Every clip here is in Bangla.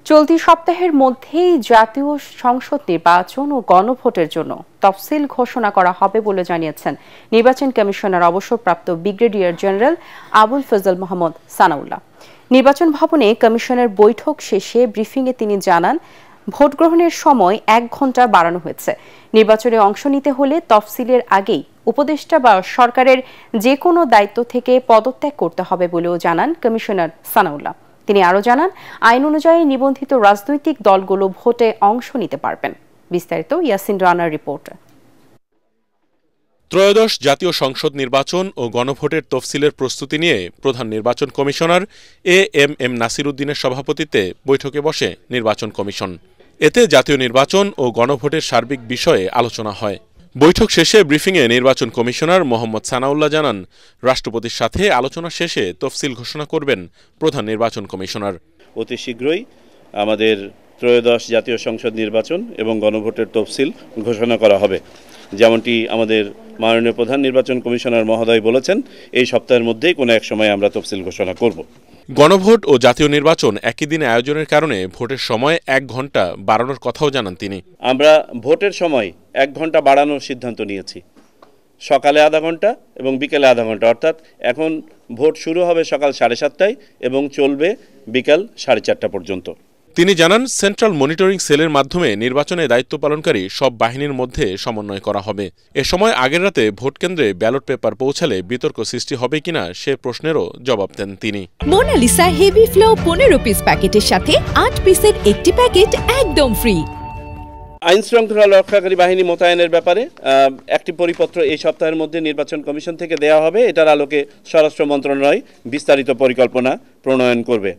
চলতি সপ্তাহের মধ্যেই জাতীয় সংসদ নির্বাচন ও গণভোটের জন্য তফসিল ঘোষণা করা হবে বলে জানিয়েছেন নির্বাচন কমিশনার অবসরপ্রাপ্ত ব্রিগেডিয়ার জেনারেল আবুল ফজল মোহাম্মদ সানাউল্লাহ। নির্বাচন ভবনে কমিশনের বৈঠক শেষে ব্রিফিংয়ে তিনি জানান, ভোট গ্রহণের সময় 1 ঘণ্টা বাড়ানো হয়েছে। নির্বাচনে অংশ নিতে হলে তফসিলের আগেই উপদেষ্টা বা সরকারের যে কোনো দায়িত্ব থেকে পদত্যাগ করতে হবে বলেও জানান কমিশনার সানাউল্লাহ। তিনি আরও জানান, আইন অনুযায়ী নিবন্ধিত রাজনৈতিক দলগুলো ভোটে অংশ নিতে পারবেন। বিস্তারিত ইয়াসিন রানার রিপোর্ট। ত্রয়োদশ জাতীয় সংসদ নির্বাচন ও গণভোটের তফসিলের প্রস্তুতি নিয়ে প্রধান নির্বাচন কমিশনার এএমএম নাসির উদ্দিনের সভাপতিত্বে বৈঠকে বসে নির্বাচন কমিশন। এতে জাতীয় নির্বাচন ও গণভোটের সার্বিক বিষয়ে আলোচনা হয়। বৈঠক শেষে ব্রিফিংয়ে নির্বাচন কমিশনার মোহাম্মদ সানাউল্লাহ জানান, রাষ্ট্রপতির সাথে আলোচনা শেষে তফসিল ঘোষণা করবেন প্রধান নির্বাচন কমিশনার। অতি শীঘ্রই আমাদের ত্রয়োদশ জাতীয় সংসদ নির্বাচন এবং গণভোটের তফসিল ঘোষণা করা হবে। যেমনটি আমাদের মাননীয় প্রধান নির্বাচন কমিশনার মহোদয় বলেছেন, এই সপ্তাহের মধ্যেই কোনো এক সময় আমরা তফসিল ঘোষণা করব। গণভোট ও জাতীয় নির্বাচন একই দিনে আয়োজনের কারণে ভোটের সময় 1 ঘণ্টা বাড়ানোর কথাও জানান তিনি। আমরা ভোটের সময় 1 ঘণ্টা বাড়ানোর সিদ্ধান্ত নিয়েছি, সকালে আধা ঘণ্টা এবং বিকেলে আধা ঘণ্টা। অর্থাৎ এখন ভোট শুরু হবে সকাল 7:30টায় এবং চলবে বিকাল 4:30 পর্যন্ত। তিনি জানান, সেন্ট্রাল মনিটরিং সেলের মাধ্যমে নির্বাচনে দায়িত্ব পালনকারী সব বাহিনীর মধ্যে সমন্বয় করা হবে। এ সময় আগের রাতে ভোট কেন্দ্রে ব্যালট পেপার পৌঁছালে বিতর্ক সৃষ্টি হবে কিনা সে প্রশ্নেরও জবাব দেন তিনি। মোনালিসা হেভি ফ্লো 15 পিস প্যাকেটের সাথে 8 পিসের একটি প্যাকেট একদম ফ্রি। আইন শৃঙ্খলা রক্ষাকারী বাহিনী মোতায়েনের ব্যাপারে একটি পরিপত্র এই সপ্তাহের মধ্যে নির্বাচন কমিশন থেকে দেওয়া হবে। এটার আলোকে স্বরাষ্ট্র মন্ত্রণালয় বিস্তারিত পরিকল্পনা প্রণয়ন করবে।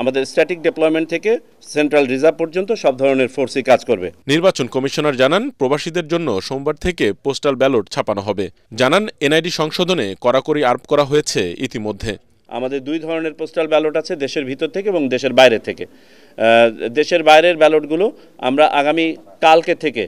আমাদের স্ট্যাটিক ডিপ্লয়মেন্ট থেকে সেন্ট্রাল রিজার্ভ পর্যন্ত সব ধরনের ফোর্সই কাজ করবে। নির্বাচন কমিশনার জানান, প্রবাসীদের জন্য সোমবার থেকে পোস্টাল ব্যালট ছাপানো হবে। জানান, এনআইডি সংশোধনে কড়াকড়ি আরোপ করা হয়েছে ইতিমধ্যে। আমাদের 2 ধরনের পোস্টাল ব্যালট আছে, দেশের ভিতর থেকে এবং দেশের বাইরে থেকে। দেশের বাইরের ব্যালটগুলো আমরা আগামী কালকে থেকে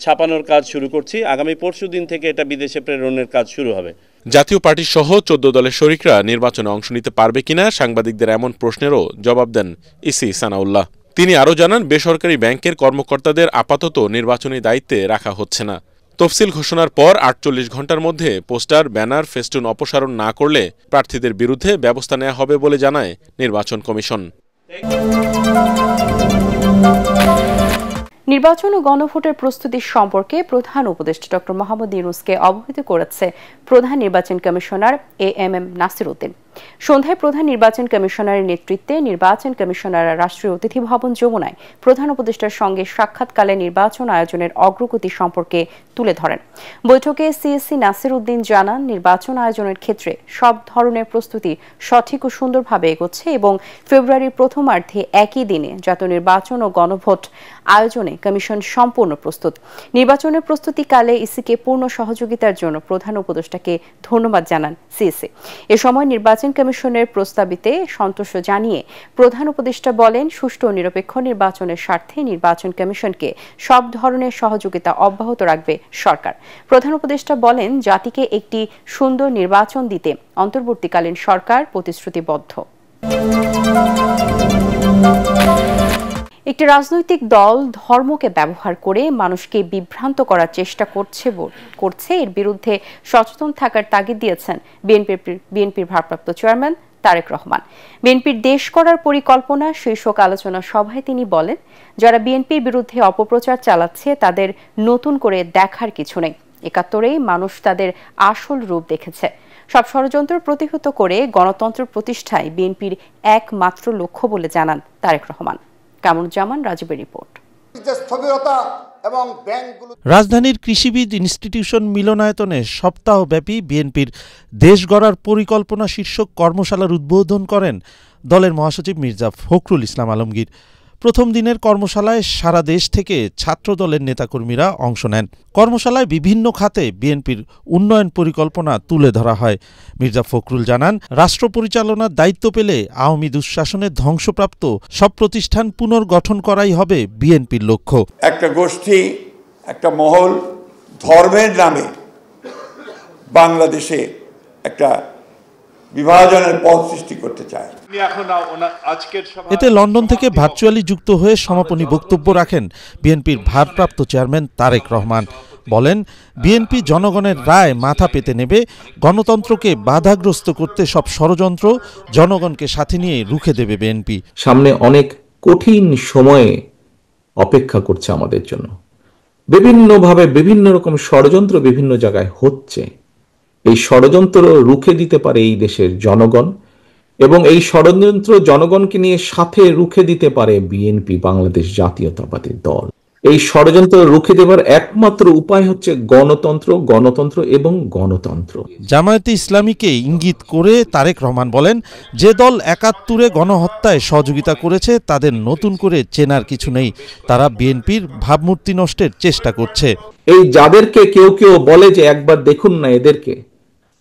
ছাপানোর কাজ শুরু করছি। আগামী পরশুদিন থেকে এটা বিদেশে প্রেরণের কাজ শুরু হবে। জাতীয় পার্টি সহ 14 দলের শরিকরা নির্বাচনে অংশ নিতে পারবে কিনা সাংবাদিকদের এমন প্রশ্নেরও জবাব দেন ইসি সানাউল্লাহ। তিনি আরও জানান, বেসরকারি ব্যাংকের কর্মকর্তাদের আপাতত নির্বাচনী দায়িত্বে রাখা হচ্ছে না। তফসিল ঘোষণার পর 48 ঘণ্টার মধ্যে পোস্টার, ব্যানার, ফেস্টুন অপসারণ না করলে প্রার্থীদের বিরুদ্ধে ব্যবস্থা নেওয়া হবে বলে জানায় নির্বাচন কমিশন। নির্বাচন ও গণভোটের প্রস্তুতি সম্পর্কে প্রধান উপদেষ্টা ডক্টর মোহাম্মদ ইউনূসকে অবহিত করেছে প্রধান নির্বাচন কমিশনার এএমএম নাসির উদ্দিন। সন্ধ্যায় প্রধান নির্বাচন কমিশনারের নেতৃত্বে নির্বাচন কমিশনার রাষ্ট্রীয় অতিথি ভবন যমুনায় প্রধান উপদেষ্টার সঙ্গে সাক্ষাৎকালে নির্বাচন আয়োজনের অগ্রগতি সম্পর্কে তুলে ধরেন। বৈঠকে সিএসসি নাসির উদ্দিন জানান, নির্বাচন আয়োজনের ক্ষেত্রে সব ধরনের প্রস্তুতি সঠিক ও সুন্দরভাবে এগোচ্ছে এবং ফেব্রুয়ারির প্রথমার্ধে একই দিনে জাতীয় নির্বাচন ও গণভোট আয়োজনে কমিশন সম্পূর্ণ প্রস্তুত। নির্বাচনের প্রস্তুতিকালে ইসিকে পূর্ণ সহযোগিতার জন্য প্রধান উপদেষ্টাকে ধন্যবাদ জানান সিএসসি। এ সময় নির্বাচন কমিশনের প্রস্তাবিতে সন্তোষ জানিয়ে প্রধান উপদেষ্টা বলেন, সুষ্ঠু ও নিরপেক্ষ নির্বাচনের স্বার্থে নির্বাচন কমিশনকে সব ধরনের সহযোগিতা অব্যাহত রাখবে সরকার। প্রধান উপদেষ্টা বলেন, জাতিকে একটি সুন্দর নির্বাচন দিতে অন্তর্বর্তীকালীন সরকার প্রতিশ্রুতিবদ্ধ। একটি রাজনৈতিক দল ধর্মকে ব্যবহার করে মানুষকে বিভ্রান্ত করার চেষ্টা করছে এর বিরুদ্ধে সচেতন থাকার তাগিদ দিয়েছেন বিএনপির ভারপ্রাপ্ত চেয়ারম্যান তারেক রহমান। বিএনপির দেশ করার পরিকল্পনা শীর্ষক আলোচনা সভায় তিনি বলেন, যারা বিএনপির বিরুদ্ধে অপপ্রচার চালাচ্ছে তাদের নতুন করে দেখার কিছু নেই। ৭১-এই মানুষ তাদের আসল রূপ দেখেছে। সব ষড়যন্ত্র প্রতিহত করে গণতন্ত্র প্রতিষ্ঠায় বিএনপির একমাত্র লক্ষ্য বলে জানান তারেক রহমান। কামরুজ্জামান রাজীবের রিপোর্ট। রাজধানীর কৃষিবিদ ইনস্টিটিউশন মিলনায়তনে সপ্তাহব্যাপী বিএনপির দেশ গড়ার পরিকল্পনা শীর্ষক কর্মশালার উদ্বোধন করেন দলের মহাসচিব মির্জা ফখরুল ইসলাম আলমগীর। প্রথম দিনের কর্মশালায় সারা দেশ থেকে ছাত্র দলের নেতাকর্মীরা অংশ নেন। কর্মশালায় বিভিন্ন খাতে বিএনপির উন্নয়ন পরিকল্পনা তুলে ধরা হয়। মির্জা ফখরুল জানান, রাষ্ট্র পরিচালনার দায়িত্ব পেলে আওয়ামী দুঃশাসনের ধ্বংসপ্রাপ্ত সব প্রতিষ্ঠান পুনর্গঠন করাই হবে বিএনপির লক্ষ্য। একটা গোষ্ঠী, একটা মহল ধর্মের নামে বাংলাদেশে একটা বিভাজনের পথ সৃষ্টি করতে চায়। এতে লন্ডন থেকে ভার্চুয়ালি যুক্ত হয়ে সমাপনী বক্তব্য রাখেন বিএনপির ভারপ্রাপ্ত চেয়ারম্যান তারেক রহমান। বলেন, বিএনপি জনগণের রায় মাথা পেতে নেবে, গণতন্ত্রকে বাধাগ্রস্ত করতে সব ষড়যন্ত্র জনগণকে সাথে নিয়ে রুখে দেবে বিএনপি। সামনে অনেক কঠিন সময়ে অপেক্ষা করছে আমাদের জন্য। বিভিন্নভাবে বিভিন্ন রকম ষড়যন্ত্র বিভিন্ন জায়গায় হচ্ছে। এই ষড়যন্ত্র রুখে দিতে পারে এই দেশের জনগণ, এবং এই ষড়যন্ত্র জনগণকে নিয়ে সাথে রুখে দিতে পারে বিএনপি, বাংলাদেশ জাতীয়তাবাদী দল। এই ষড়যন্ত্র রুখে দেবার একমাত্র উপায় হচ্ছে গণতন্ত্র, গণতন্ত্র এবং গণতন্ত্র। জামায়াতে ইসলামীকে ইঙ্গিত করে তারেক রহমান বলেন, যে দল ৭১-এ গণহত্যায় সহযোগিতা করেছে তাদের নতুন করে চেনার কিছু নেই, তারা বিএনপির ভাবমূর্তি নষ্টের চেষ্টা করছে। এই যাদেরকে কেউ কেউ বলে যে একবার দেখুন না এদেরকে,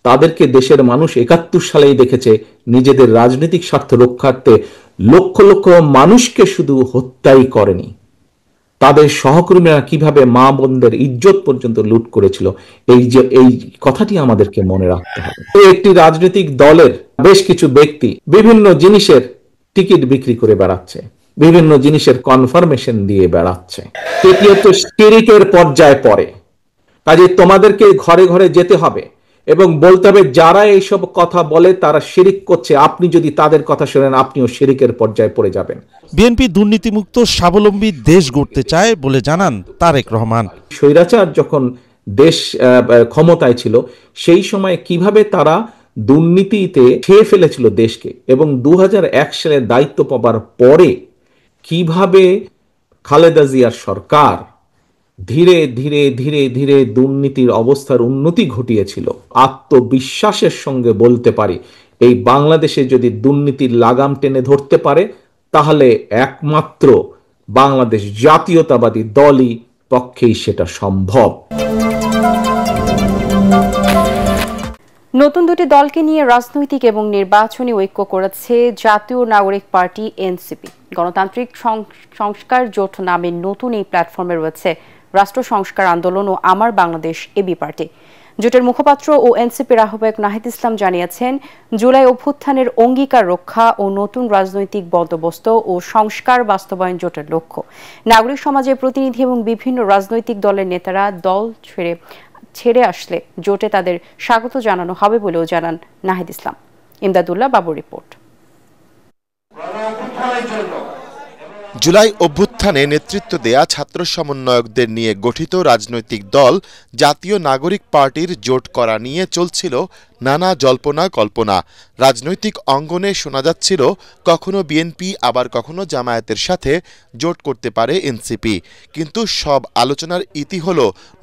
তাদেরকে দেশের মানুষ ৭১ সালেই দেখেছে নিজেদের রাজনৈতিক স্বার্থ রক্ষার্থে লক্ষ লক্ষ মানুষকে শুধু হত্যাই করেনি, তাদের সহকর্মীরা কিভাবে মা বোনদের ইজ্জত পর্যন্ত লুট করেছিল। এই কথাটি আমাদেরকে মনে রাখতে হবে। একটি রাজনৈতিক দলের বেশ কিছু ব্যক্তি বিভিন্ন জিনিসের টিকিট বিক্রি করে বেড়াচ্ছে, বিভিন্ন জিনিসের কনফার্মেশন দিয়ে বেড়াচ্ছে। তৃতীয়ত শিরিকের পর্যায়ে পড়ে। কাজে তোমাদেরকে ঘরে ঘরে যেতে হবে এবং বলতে হবে যারা এইসব কথা বলে তারা শিরিক করছে, আপনি যদি তাদের কথা শোনেন আপনিও শিরিকের পর্যায়ে পড়ে যাবেন। বিএনপি দুর্নীতিমুক্ত স্বাবলম্বী দেশ গড়তে চায় বলে জানান তারেক রহমান। স্বৈরাচার যখন দেশ ক্ষমতায় ছিল সেই সময় কিভাবে তারা দুর্নীতিতে খেয়ে ফেলেছিল দেশকে, এবং ২০০১ সালে দায়িত্ব পাবার পরে কিভাবে খালেদা জিয়ার সরকার ধীরে ধীরে ধীরে ধীরে দুর্নীতির অবস্থার উন্নতি ঘটিয়েছিল। আত্মবিশ্বাসের সঙ্গে বলতে পারি, এই বাংলাদেশে যদি দুর্নীতির লাগাম টেনে ধরতে পারে তাহলে একমাত্র বাংলাদেশ জাতীয়তাবাদী দলই পক্ষেই সেটা সম্ভব। নতুন দুটি দলকে নিয়ে রাজনৈতিক এবং নির্বাচনী ঐক্য করেছে জাতীয় নাগরিক পার্টি এনসিপি। গণতান্ত্রিক সংস্কার জোট নামে নতুন এই প্ল্যাটফর্মে রয়েছে রাষ্ট্র সংস্কার আন্দোলন ও আমার বাংলাদেশ এবি পার্টি। জোটের মুখপাত্র ও এনসিপির আহ্বায়ক নাহিদ ইসলাম জানিয়েছেন, জুলাই অভ্যুত্থানের অঙ্গীকার রক্ষা ও নতুন রাজনৈতিক বন্দোবস্ত ও সংস্কার বাস্তবায়ন জোটের লক্ষ্য। নাগরিক সমাজের প্রতিনিধি এবং বিভিন্ন রাজনৈতিক দলের নেতারা দল ছেড়ে আসলে জোটে তাদের স্বাগত জানানো হবে বলেও জানান নাহিদ ইসলাম। ইমদাদুল্লাহ বাবুর রিপোর্ট। জুলাই অভ্যুত্থানে নেতৃত্ব দেয়া ছাত্র সমন্বয়কদের নিয়ে গঠিত রাজনৈতিক দল জাতীয় নাগরিক পার্টির জোট করা নিয়ে চলছিল নানা জল্পনা কল্পনা। রাজনৈতিক অঙ্গনে শোনা যাচ্ছিল কখনো বিএনপি আবার কখনো জামায়াতের সাথে জোট করতে পারে এনসিপি, কিন্তু সব আলোচনার ইতি হল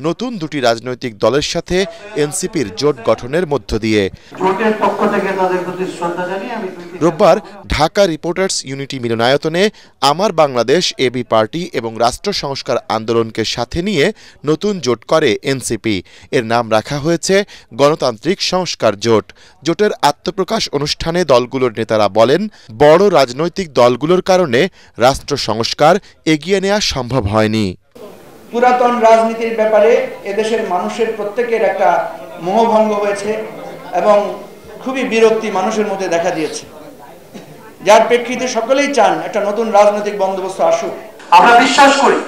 নতুন দুটি রাজনৈতিক দলের সাথে এনসিপির জোট গঠনের মধ্য দিয়ে। রোববার ঢাকা রিপোর্টার্স ইউনিটি মিলনায়তনে আমার বাংলাদেশ এবি পার্টি এবং রাষ্ট্র সংস্কার আন্দোলনকে সাথে নিয়ে নতুন জোট করে এনসিপি। এর নাম রাখা হয়েছে গণতান্ত্রিক সংস্কার জোট। জোটের আত্মপ্রকাশ অনুষ্ঠানে দলগুলোর নেতারা বলেন, বড় রাজনৈতিক দলগুলোর কারণে রাষ্ট্র সংস্কার এগিয়ে নেওয়া সম্ভব হয়নি। পুরাতন রাজনীতির ব্যাপারে এদেশের মানুষের প্রত্যেকের একটা মোহভঙ্গ হয়েছে এবং খুবই বিরক্তি মানুষের মধ্যে দেখা দিয়েছে, যার প্রেক্ষিতে সকলেই চান একটা নতুন রাজনৈতিক বন্দোবস্ত আসুক। আমরা বিশ্বাস করি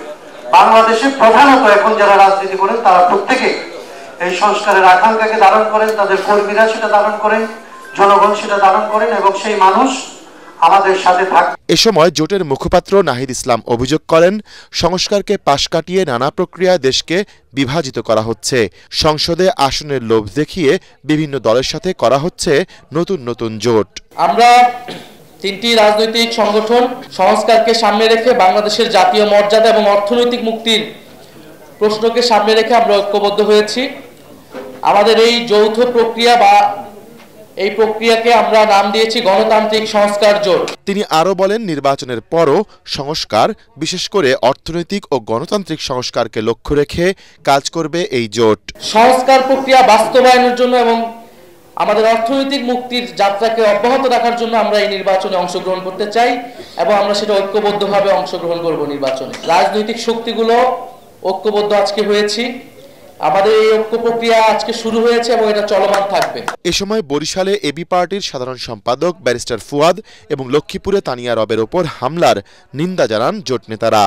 বাংলাদেশে প্রধানত এখন যারা রাজনীতি করেন তারা প্রত্যেকে এই সংস্কারের আকাঙ্ক্ষাকে ধারণ করেন, তাদের কর্মীরা সেটা ধারণ করেন, জনগণ সেটা ধারণ করেন এবং সেই মানুষ আমাদের সাথে থাকে। এ সময় জোটের মুখপাত্র নাহিদ ইসলাম অভিযোগ করেন, সংস্কারকে পাশ কাটিয়ে নানা প্রক্রিয়ায় দেশকে বিভাজিত করা হচ্ছে। সংসদে আসনের লোভ দেখিয়ে বিভিন্ন দলের সাথে করা হচ্ছে নতুন নতুন জোট। আমরা তিনটি রাজনৈতিক সংগঠন সংস্কারকে সামনে রেখে বাংলাদেশের জাতীয় মর্যাদা এবং অর্থনৈতিক মুক্তির প্রশ্নকে সামনে রেখে আমরা ঐক্যবদ্ধ হয়েছি। আমাদের এই যৌথ প্রক্রিয়া বা এই প্রক্রিয়াকে আমরা নাম দিয়েছি গণতান্ত্রিক সংস্কার জোট। তিনি আরো বলেন, নির্বাচনের পরও সংস্কার, বিশেষ করে অর্থনৈতিক ও গণতান্ত্রিক সংস্কারকে লক্ষ্য রেখে কাজ করবে এই জোট। সংস্কার প্রক্রিয়া বাস্তবায়নের জন্য এবং আমাদের অর্থনৈতিক মুক্তির যাত্রাকে অব্যাহত রাখার জন্য আমরা এই নির্বাচনে অংশগ্রহণ করতে চাই এবং আমরা সেটা ঐক্যবদ্ধভাবে অংশগ্রহণ করব নির্বাচনে। রাজনৈতিক শক্তিগুলো ঐক্যবদ্ধ আজকে হয়েছি আমাদের এই ঐক্য প্রক্রিয়া আজকে শুরু হয়েছে এবং এটা চলমান থাকবে। এ সময় বরিশালে এবি পার্টির সাধারণ সম্পাদক ব্যারিস্টার ফুয়াদ এবং লক্ষ্মীপুরে তানিয়া রবের ওপর হামলার নিন্দা জানান জোট নেতারা।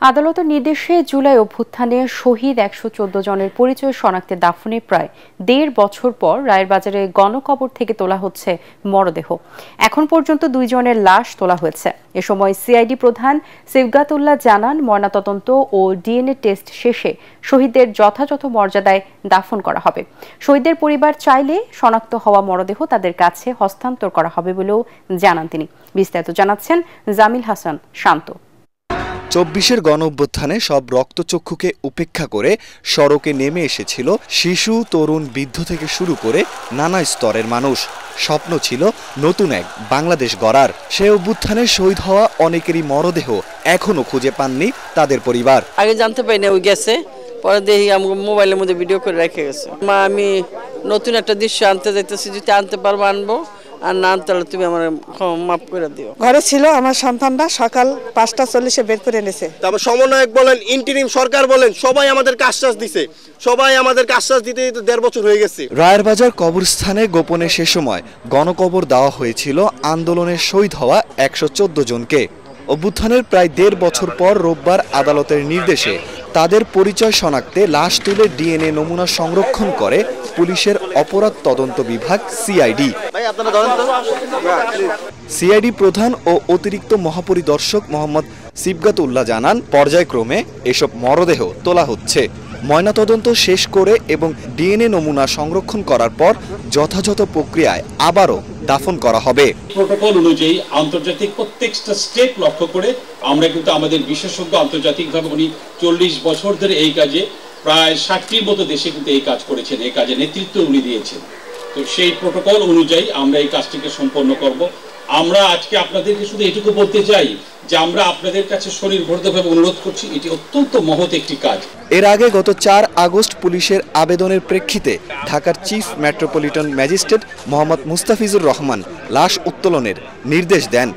আদালতের নির্দেশে জুলাই অভ্যুত্থানে শহীদ 114 জনের পরিচয় শনাক্তে দাফনে প্রায় 1.5 বছর পর রায়েরবাজারে গণকবর থেকে তোলা হচ্ছে মরদেহ। এখন পর্যন্ত 2 জনের লাশ তোলা হয়েছে। এ সময় সিআইডি প্রধান সিবগাতুল্লাহ জানান, ময়নাতদন্ত ও ডিএনএ টেস্ট শেষে শহীদদের যথাযথ মর্যাদায় দাফন করা হবে। শহীদদের পরিবার চাইলে শনাক্ত হওয়া মরদেহ তাদের কাছে হস্তান্তর করা হবে বলেও জানান তিনি। বিস্তারিত জানাচ্ছেন জামিল হাসান শান্ত। 24-এর গণ অভ্যুত্থানে সব রক্তচক্ষুকে উপেক্ষা করে সড়কে নেমে এসেছিল শিশু, তরুণ, বৃদ্ধ থেকে শুরু করে নানা স্তরের মানুষ। স্বপ্ন ছিল নতুন এক বাংলাদেশ গড়ার। সে অভ্যুত্থানে শহীদ হওয়া অনেকেরই মরদেহ এখনো খুঁজে পাননি তাদের পরিবার। আগে জানতে পারি না, ওই গেছে, পরে দেখি আমার মোবাইলের মধ্যে ভিডিও করে রেখে গেছে। মা, আমি নতুন একটা দৃশ্য আনতে যাইতেছি, যদি আনতে পারবো আনবো, আর না তাহলে তুমি আমার মাফ করে দিও। ঘরে ছিল আমার সন্তানরা, সকাল 5:40 বের করে এনেছে। তারপর সমন্বয়ক বলেন, ইন্টারিম সরকার বলেন, সবাই আমাদেরকে আশ্বাস দিছে, সবাই আমাদেরকে আশ্বাস দিতে 1.5 বছর হয়ে গেছে। রায়েরবাজার কবরস্থানে গোপনে সে সময় গণকবর দেওয়া হয়েছিল আন্দোলনে শহীদ হওয়া 114 জনকে। অভ্যুত্থানের প্রায় 1.5 বছর পর রোববার আদালতের নির্দেশে তাদের পরিচয় শনাক্তে লাশ তুলে ডিএনএ নমুনা সংরক্ষণ করে পুলিশের অপরাধ তদন্ত বিভাগ সিআইডি। সিআইডি প্রধান ও অতিরিক্ত মহাপরিদর্শক মোহাম্মদ সিবগাতুল্লাহ জানান, পর্যায়ক্রমে এসব মরদেহ তোলা হচ্ছে। ময়নাতদন্ত শেষ করে এবং ডিএনএ নমুনা সংরক্ষণ করার পর যথাযথ প্রক্রিয়ায় আবারও দাফন করা হবে। প্রোটোকল অনুযায়ী আন্তর্জাতিক প্রত্যেকটা স্টেপ লক্ষ্য করে আমরা কিন্তু আমাদের বিশেষজ্ঞ আন্তর্জাতিকভাবে উনি 40 বছর ধরে এই কাজে প্রায় 60টির মতো দেশে কিন্তু এই কাজ করেছেন, এই কাজে নেতৃত্ব উনি দিয়েছেন। তো সেই প্রোটোকল অনুযায়ী আমরা এই কাজটিকে সম্পন্ন করব। আমরা আজকে আপনাদেরকে শুধু এটুকু বলতে চাই যে আমরা আপনাদের কাছে স্বনির্ভরভাবে অনুরোধ করছি, এটি অত্যন্ত মহৎ একটি কাজ। এর আগে গত 4 আগস্ট পুলিশের আবেদনের প্রেক্ষিতে ঢাকার chief metropolitan magistrate Mohammad Mustafizur Rahman লাশ উত্তোলনের নির্দেশ দেন।